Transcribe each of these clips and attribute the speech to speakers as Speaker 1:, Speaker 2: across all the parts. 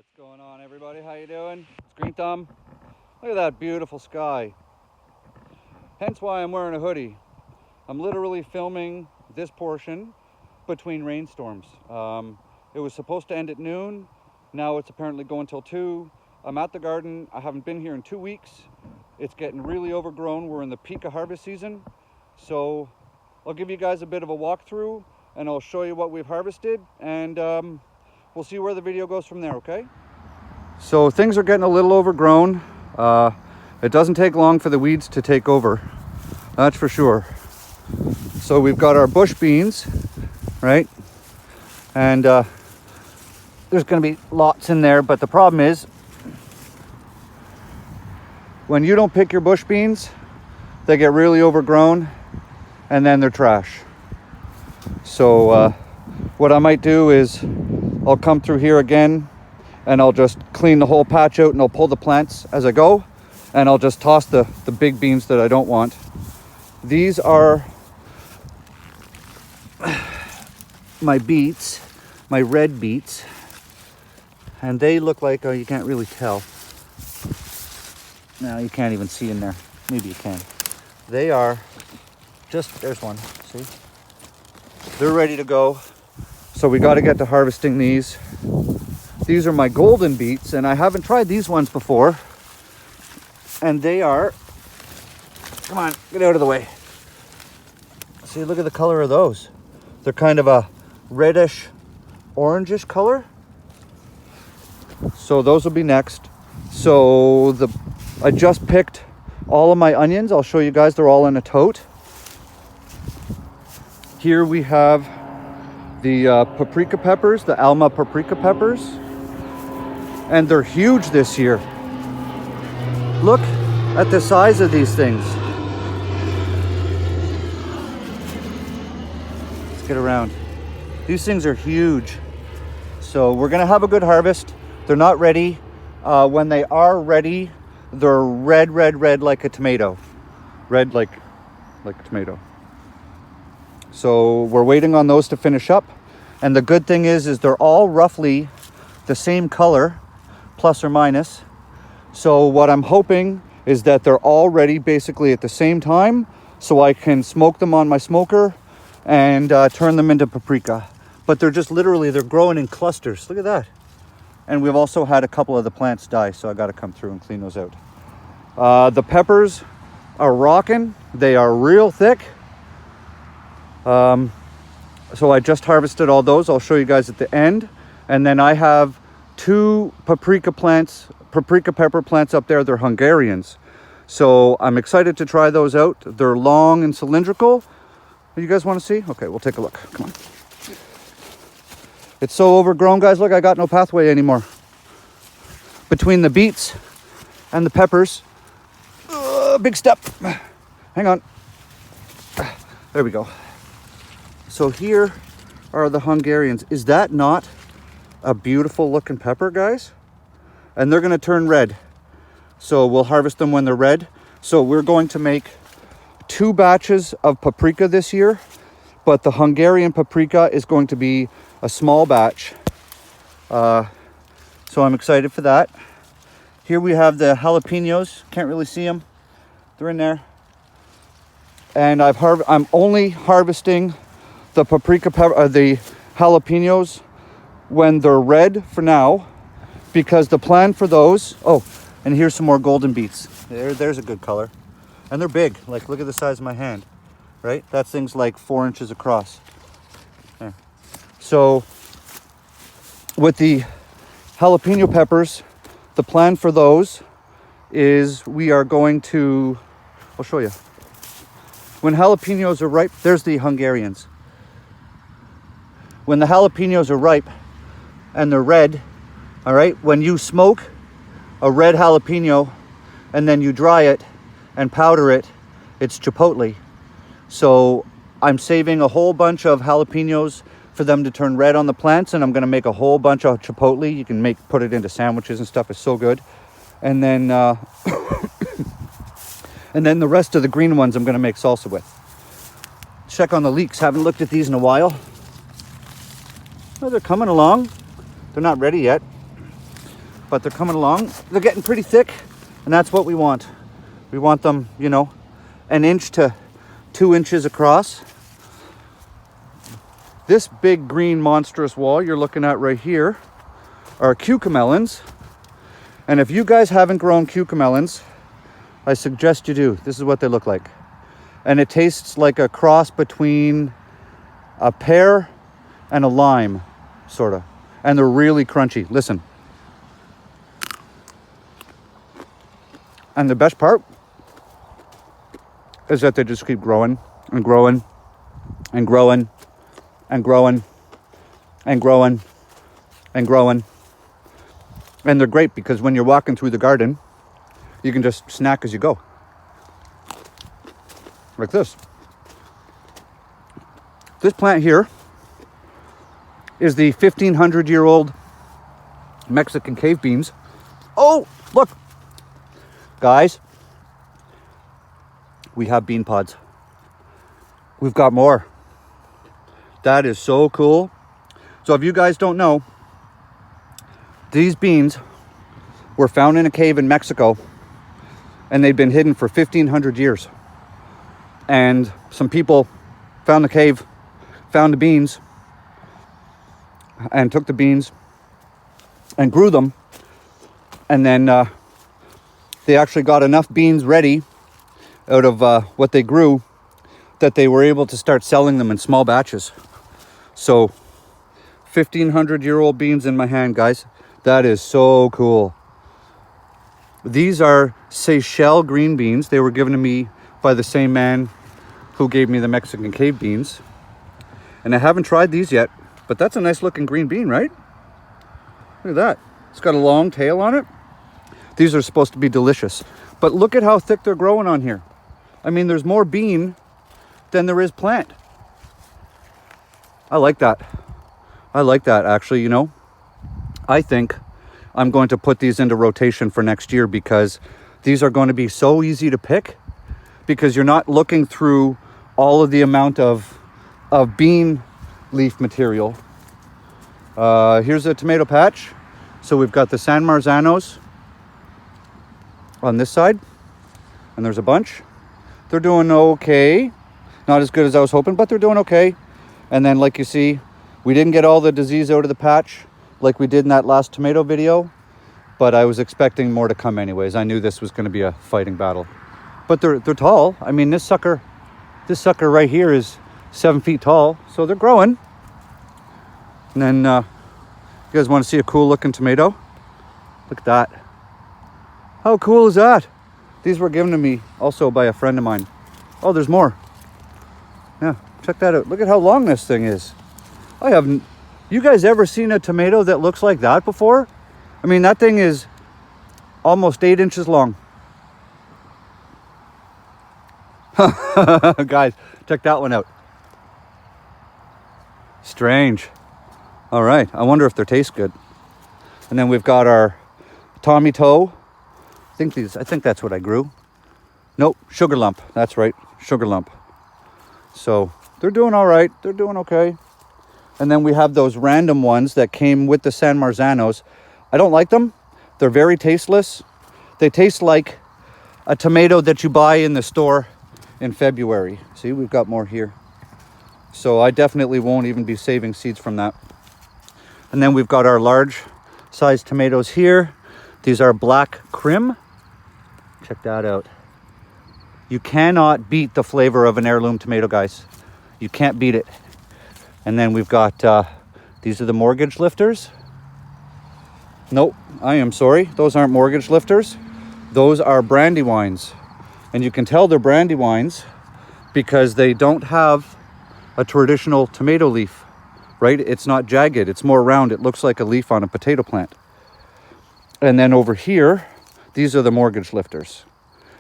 Speaker 1: What's going on, everybody? How you doing? It's Green Thumb. Look at that beautiful sky. Hence why I'm wearing a hoodie. I'm literally filming this portion between rainstorms. It was supposed to end at noon. Now it's apparently going till 2. I'm at the garden. I haven't been here in 2 weeks. It's getting really overgrown. We're in the peak of harvest season. So I'll give you guys a bit of a walkthrough and I'll show you what we've harvested, and we'll see where the video goes from there, okay? So things are getting a little overgrown. It doesn't take long for the weeds to take over, that's for sure. So we've got our bush beans, right? And there's gonna be lots in there, but the problem is when you don't pick your bush beans, they get really overgrown and then they're trash. So what I might do is I'll come through here again and I'll just clean the whole patch out and I'll pull the plants as I go, and I'll just toss the big beans that I don't want. These are my beets, my red beets, and they look like, oh, you can't really tell. No, you can't even see in there. Maybe you can. They are just, there's one, see? They're ready to go. So we got to get to harvesting these. These are my golden beets, and I haven't tried these ones before. And they are, come on, get out of the way. See, look at the color of those. They're kind of a reddish, orangish color. So those will be next. So I just picked all of my onions. I'll show you guys, they're all in a tote. Here we have the paprika peppers, the Alma paprika peppers. And they're huge this year. Look at the size of these things. Let's get around. These things are huge. So we're gonna have a good harvest. They're not ready. When they are ready, they're red like a tomato. Red like a tomato. So we're waiting on those to finish up. And the good thing is they're all roughly the same color, plus or minus. So what I'm hoping is that they're all ready basically at the same time, so I can smoke them on my smoker and turn them into paprika. But they're just literally, they're growing in clusters. Look at that. And we've also had a couple of the plants die, so I got to come through and clean those out. The peppers are rocking. They are real thick. So I just harvested all those. I'll show you guys at the end. And then I have 2 paprika pepper plants up there. They're Hungarians. So I'm excited to try those out. They're long and cylindrical. You guys want to see? Okay, we'll take a look. Come on. It's so overgrown, guys. Look, I got no pathway anymore. Between the beets and the peppers. Big step. Hang on. There we go. So here are the Hungarians. Is that not a beautiful looking pepper, guys? And they're going to turn red. So we'll harvest them when they're red. So we're going to make 2 batches of paprika this year, but the Hungarian paprika is going to be a small batch. So I'm excited for that. Here we have the jalapenos. Can't really see them. They're in there. And I'm only harvesting the paprika pepper, the jalapenos when they're red for now, because the plan for those, oh, and here's some more golden beets. There's a good color. And they're big, like look at the size of my hand, right? That thing's like 4 inches across. There. So with the jalapeno peppers, the plan for those is we are going to, I'll show you. When jalapenos are ripe, there's the Hungarians. When the jalapenos are ripe and they're red, all right, when you smoke a red jalapeno and then you dry it and powder it, it's chipotle. So I'm saving a whole bunch of jalapenos for them to turn red on the plants, and I'm gonna make a whole bunch of chipotle. You can put it into sandwiches and stuff. It's so good. And then and then the rest of the green ones I'm gonna make salsa with. Check on the leeks. Haven't looked at these in a while. Oh, they're coming along. They're not ready yet. but they're coming along. They're getting pretty thick, and that's what we want. We want them, you know, 1 inch to 2 inches across. This big green monstrous wall you're looking at right here are cucamelons. And if you guys haven't grown cucamelons, I suggest you do. This is what they look like. And it tastes like a cross between a pear and a lime, sort of. And they're really crunchy. Listen. And the best part is that they just keep growing and growing and growing and growing and growing and growing. And they're great because when you're walking through the garden, you can just snack as you go. Like this. This plant here is the 1,500-year-old Mexican cave beans. Oh, look. Guys, we have bean pods. We've got more. That is so cool. So if you guys don't know, these beans were found in a cave in Mexico, and they'd been hidden for 1,500 years. And some people found the cave, found the beans, and took the beans and grew them. And then they actually got enough beans ready out of what they grew that they were able to start selling them in small batches. So 1,500-year-old beans in my hand, guys. That is so cool. These are Seychelles green beans. They were given to me by the same man who gave me the Mexican cave beans. And I haven't tried these yet, but that's a nice looking green bean, right? Look at that. It's got a long tail on it. These are supposed to be delicious. But look at how thick they're growing on here. I mean, there's more bean than there is plant. I like that. I like that, actually, you know. I think I'm going to put these into rotation for next year because these are going to be so easy to pick because you're not looking through all of the amount of bean leaf material. Here's a tomato patch. So we've got the San Marzanos on this side, and there's a bunch. They're doing okay. Not as good as I was hoping, but they're doing okay. And then, like you see, we didn't get all the disease out of the patch like we did in that last tomato video, but I was expecting more to come anyways. I knew this was going to be a fighting battle. But they're tall. I mean, this sucker right here is 7 feet tall, so they're growing. And then you guys want to see a cool looking tomato? Look at that. How cool is that? These were given to me also by a friend of mine. Oh, there's more. Yeah, check that out. Look at how long this thing is. I haven't. You guys ever seen a tomato that looks like that before? I mean, that thing is almost 8 inches long. Guys, check that one out. Strange. All right, I wonder if they taste good. And then we've got our Tommy Toe. I think that's what I grew. Nope, Sugar Lump. That's right, Sugar Lump. So they're doing all right. They're doing okay. And then we have those random ones that came with the San Marzanos. I don't like them. They're very tasteless. They taste like a tomato that you buy in the store in February. See, we've got more here. So I definitely won't even be saving seeds from that. And then we've got our large size tomatoes here. These are Black Krim. Check that out. You cannot beat the flavor of an heirloom tomato, guys. You can't beat it. And then we've got, these are the mortgage lifters. Nope, I am sorry. Those aren't mortgage lifters. Those are Brandywines. And you can tell they're Brandywines because they don't have a traditional tomato leaf, right? It's not jagged, it's more round. It looks like a leaf on a potato plant. And then over here, these are the mortgage lifters.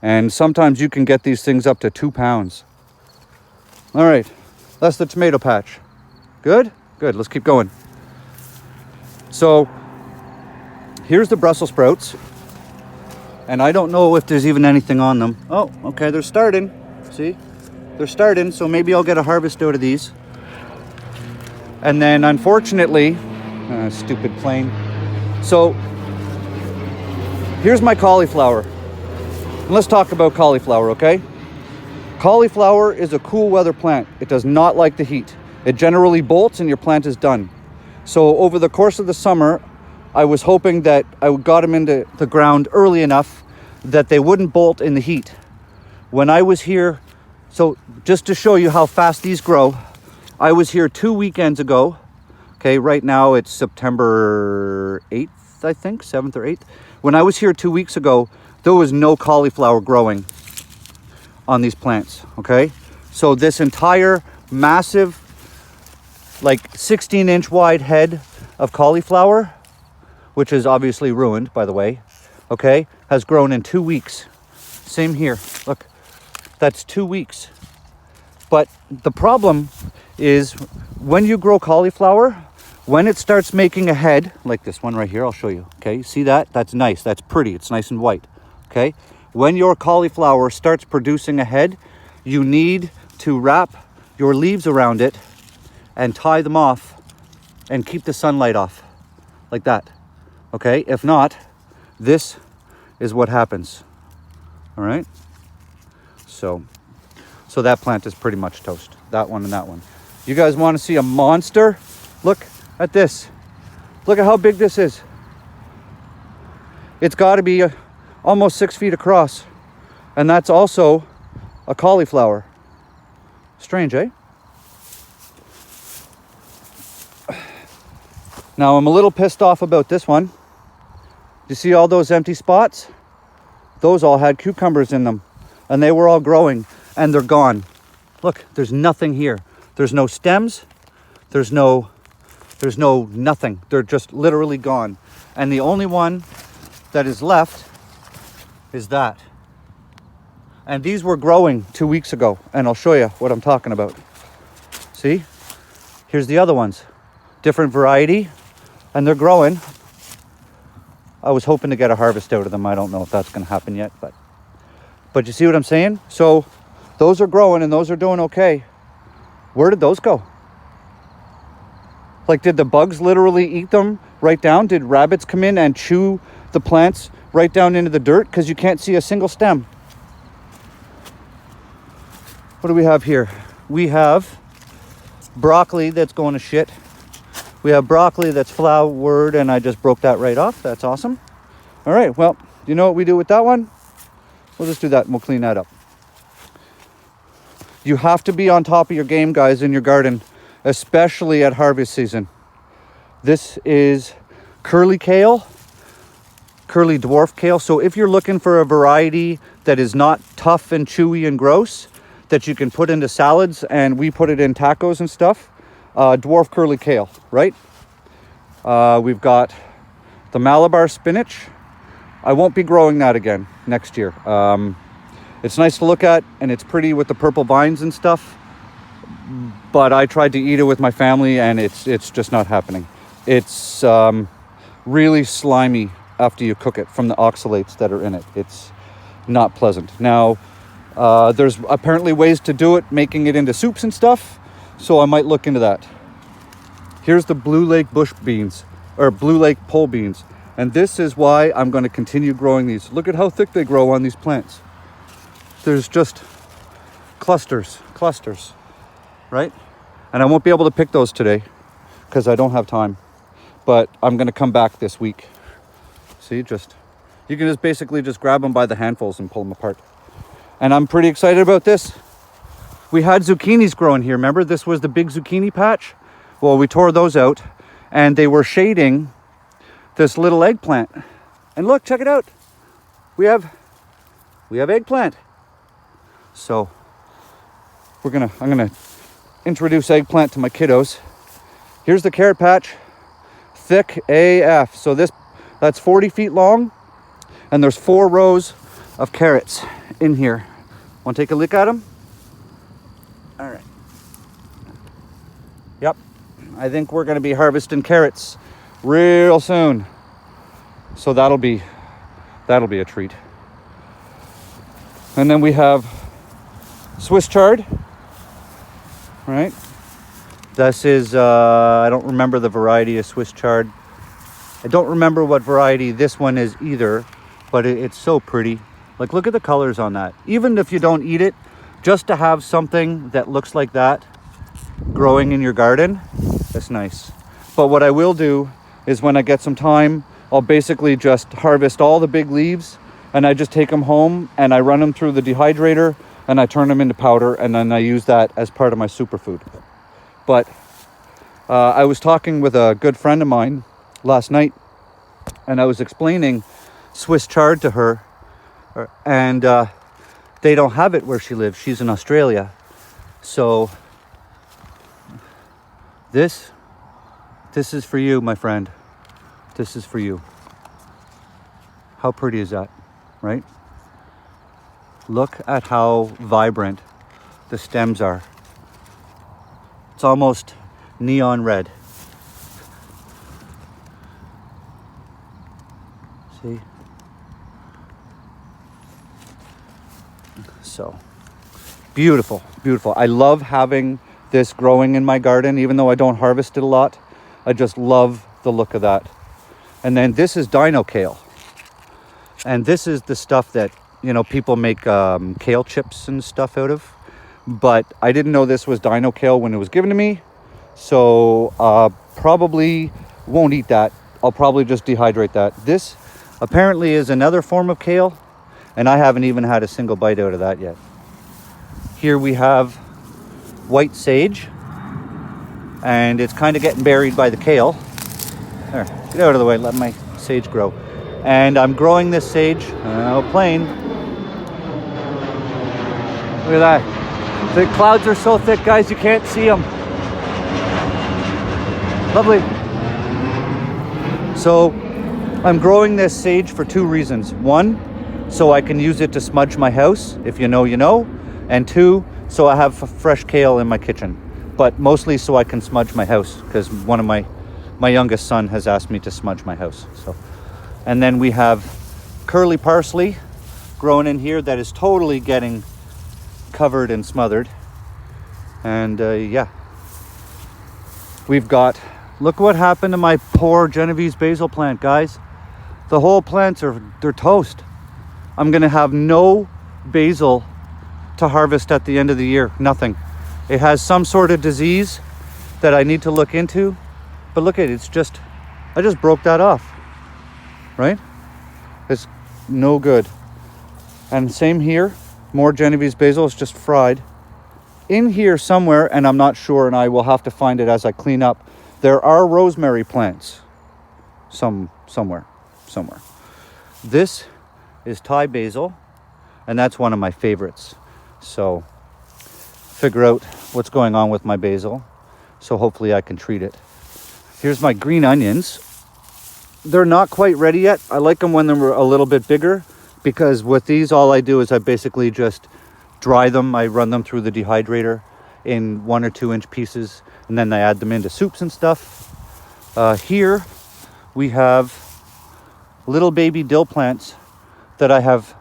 Speaker 1: And sometimes you can get these things up to 2 pounds. All right, that's the tomato patch. Good? Good, let's keep going. So here's the Brussels sprouts. And I don't know if there's even anything on them. Oh, okay, they're starting. See? They're starting, so maybe I'll get a harvest out of these. And then unfortunately, stupid plane. So Here's my cauliflower. And let's talk about cauliflower, okay? Cauliflower is a cool weather plant. It does not like the heat. It generally bolts and your plant is done. So over the course of the summer, I was hoping that I got them into the ground early enough that they wouldn't bolt in the heat. When I was here, so just to show you how fast these grow, I was here 2 weekends ago. Okay, right now it's September 8th, I think, 7th or 8th. When I was here 2 weeks ago, there was no cauliflower growing on these plants, okay? So this entire massive, like 16-inch wide head of cauliflower, which is obviously ruined, by the way, okay, has grown in 2 weeks. Same here, look, that's 2 weeks. But the problem is when you grow cauliflower, when it starts making a head, like this one right here, I'll show you, okay? See that? That's nice, that's pretty, it's nice and white, okay? When your cauliflower starts producing a head, you need to wrap your leaves around it and tie them off and keep the sunlight off, like that, okay? If not, this is what happens, all right? So that plant is pretty much toast, that one and that one. You guys want to see a monster? Look at this. Look at how big this is. It's got to be almost 6 feet across. And that's also a cauliflower. Strange, eh? Now I'm a little pissed off about this one. You see all those empty spots? Those all had cucumbers in them. And they were all growing. And they're gone. Look, there's nothing here. There's no stems. There's no nothing. They're just literally gone. And the only one that is left is that. And these were growing 2 weeks ago. And I'll show you what I'm talking about. See? Here's the other ones. Different variety. And they're growing. I was hoping to get a harvest out of them. I don't know if that's going to happen yet. But you see what I'm saying? So those are growing and those are doing okay. Where did those go? Like, did the bugs literally eat them right down? Did rabbits come in and chew the plants right down into the dirt? Because you can't see a single stem. What do we have here? We have broccoli that's going to shit. We have broccoli that's flowered, and I just broke that right off. That's awesome. All right, well, you know what we do with that one? We'll just do that and we'll clean that up. You have to be on top of your game, guys, in your garden, especially at harvest season. This is curly kale, curly dwarf kale. So if you're looking for a variety that is not tough and chewy and gross, that you can put into salads, and we put it in tacos and stuff, dwarf curly kale, right? We've got the Malabar spinach. I won't be growing that again next year. It's nice to look at, and it's pretty with the purple vines and stuff. But I tried to eat it with my family, and it's just not happening. It's really slimy after you cook it from the oxalates that are in it. It's not pleasant. Now, there's apparently ways to do it, making it into soups and stuff. So I might look into that. Here's the Blue Lake bush beans, or Blue Lake pole beans. And this is why I'm going to continue growing these. Look at how thick they grow on these plants. There's just clusters, right? And I won't be able to pick those today because I don't have time. But I'm going to come back this week. See, you can just basically just grab them by the handfuls and pull them apart. And I'm pretty excited about this. We had zucchinis growing here. Remember, this was the big zucchini patch? Well, we tore those out and they were shading this little eggplant. And look, check it out. We have eggplant. So I'm gonna introduce eggplant to my kiddos. Here's the carrot patch, thick AF. So that's 40 feet long, and there's 4 rows of carrots in here. Want to take a look at them? All right. Yep, I think we're gonna be harvesting carrots real soon. So that'll be a treat. And then we have Swiss chard, right? This is, I don't remember the variety of Swiss chard. I don't remember what variety this one is either, but it's so pretty. Like, look at the colors on that. Even if you don't eat it, just to have something that looks like that growing in your garden, that's nice. But what I will do is when I get some time, I'll basically just harvest all the big leaves and I just take them home and I run them through the dehydrator and I turn them into powder, and then I use that as part of my superfood. But I was talking with a good friend of mine last night, and I was explaining Swiss chard to her, and they don't have it where she lives. She's in Australia. So this is for you, my friend. This is for you. How pretty is that, right? Look at how vibrant the stems are. It's almost neon red. See? So beautiful, beautiful. I love having this growing in my garden, even though I don't harvest it a lot. I just love the look of that. And then this is dino kale. And this is the stuff that, you know, people make kale chips and stuff out of. But I didn't know this was dino kale when it was given to me. So probably won't eat that. I'll probably just dehydrate that. This apparently is another form of kale, and I haven't even had a single bite out of that yet. Here we have white sage, and it's kind of getting buried by the kale. There, get out of the way, let my sage grow. And I'm growing this sage, plain. Look at that. The clouds are so thick, guys, you can't see them. Lovely. So I'm growing this sage for two reasons. One, so I can use it to smudge my house. If you know, you know. And two, so I have fresh kale in my kitchen. But mostly so I can smudge my house, because one of my youngest son has asked me to smudge my house. So, and then we have curly parsley growing in here that is totally getting covered and smothered. And yeah, we've got, look what happened to my poor Genovese basil plant, guys. The whole plants they're toast. I'm gonna have no basil to harvest at the end of the year. Nothing. It has some sort of disease that I need to look into. But look at it, it's just, I just broke that off, right? It's no good. And same here, more Genovese basil, it's just fried. In here somewhere, and I'm not sure, and I will have to find it as I clean up, there are rosemary plants somewhere. This is Thai basil, and that's one of my favorites. So figure out what's going on with my basil, so hopefully I can treat it. Here's my green onions. They're not quite ready yet. I like them when they're a little bit bigger, because with these, all I do is I basically just dry them. I run them through the dehydrator in 1 or 2 inch pieces, and then I add them into soups and stuff. Here we have little baby dill plants that I have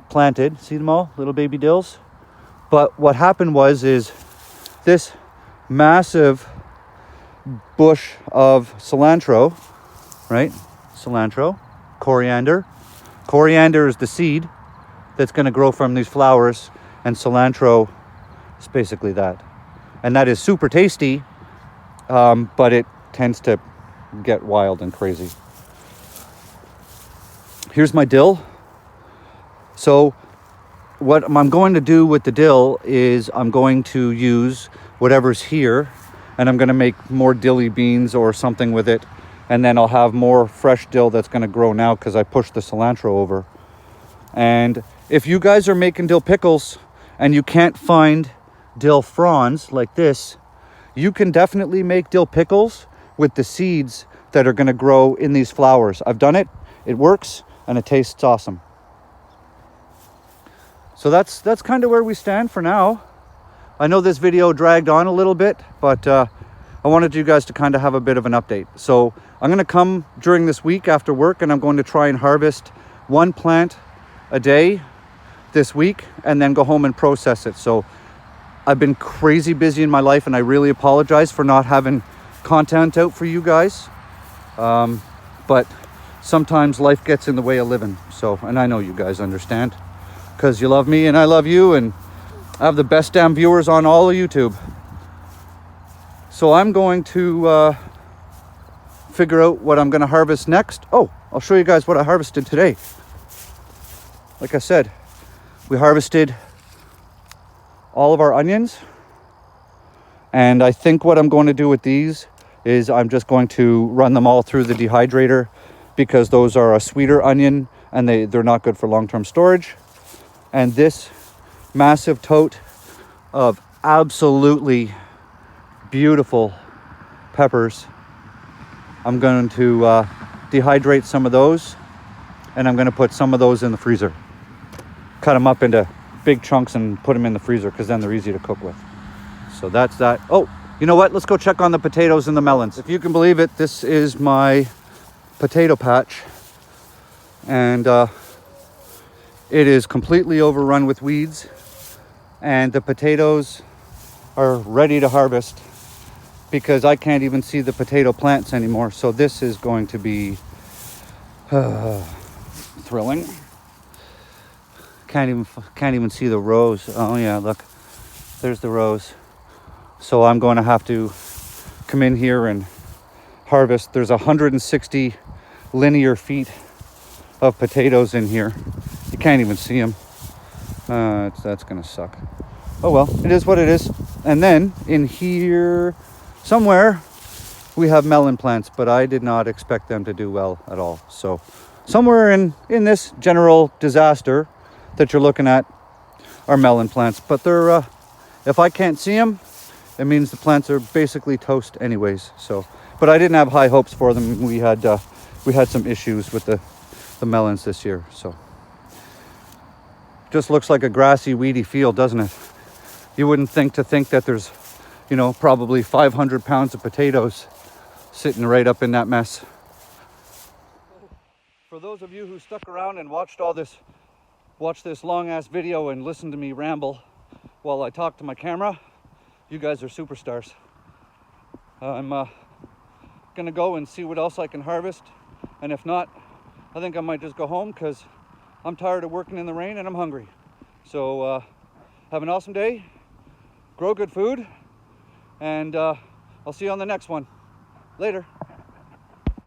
Speaker 1: planted. See them all? Little baby dills. But what happened is this massive bush of cilantro, right? Cilantro, coriander. Coriander is the seed that's going to grow from these flowers, and cilantro is basically that. And that is super tasty, but it tends to get wild and crazy. Here's my dill. So what I'm going to do with the dill is I'm going to use whatever's here, and I'm going to make more dilly beans or something with it, and then I'll have more fresh dill that's going to grow now because I pushed the cilantro over. And if you guys are making dill pickles and you can't find dill fronds like this, you can definitely make dill pickles with the seeds that are going to grow in these flowers. I've done it, it works, and it tastes awesome. So that's kind of where we stand for now. I know this video dragged on a little bit, but I wanted you guys to kind of have a bit of an update. So I'm going to come during this week after work, and I'm going to try and harvest 1 plant a day this week and then go home and process it. So I've been crazy busy in my life, and I really apologize for not having content out for you guys. But sometimes life gets in the way of living. So, and I know you guys understand, because you love me and I love you, and I have the best damn viewers on all of YouTube. So I'm going to figure out what I'm going to harvest next. Oh, I'll show you guys what I harvested today. Like I said, we harvested all of our onions. And I think what I'm going to do with these is I'm just going to run them all through the dehydrator, because those are a sweeter onion and they're not good for long-term storage. And this massive tote of absolutely beautiful peppers, I'm going to dehydrate some of those, and I'm going to put some of those in the freezer. Cut them up into big chunks and put them in the freezer, because then they're easy to cook with. So that's that. Oh, you know what? Let's go check on the potatoes and the melons. If you can believe it, this is my potato patch. And it is completely overrun with weeds. And the potatoes are ready to harvest, because I can't even see the potato plants anymore. So this is going to be thrilling. Can't even see the rows. Oh yeah, look, there's the rows. So I'm going to have to come in here and harvest. There's 160 linear feet of potatoes in here. You can't even see them. That's going to suck. Oh well, it is what it is. And then in here somewhere we have melon plants, but I did not expect them to do well at all. So somewhere in this general disaster that you're looking at are melon plants, but they're if I can't see them, it means the plants are basically toast anyways. So, but I didn't have high hopes for them. We had some issues with the melons this year. So just looks like a grassy, weedy field, doesn't it? You wouldn't think that there's, probably 500 pounds of potatoes sitting right up in that mess. For those of you who stuck around and watched this long ass video and listened to me ramble while I talk to my camera, you guys are superstars. I'm gonna go and see what else I can harvest, and if not, I think I might just go home, because I'm tired of working in the rain and I'm hungry. So have an awesome day, grow good food, and I'll see you on the next one. Later.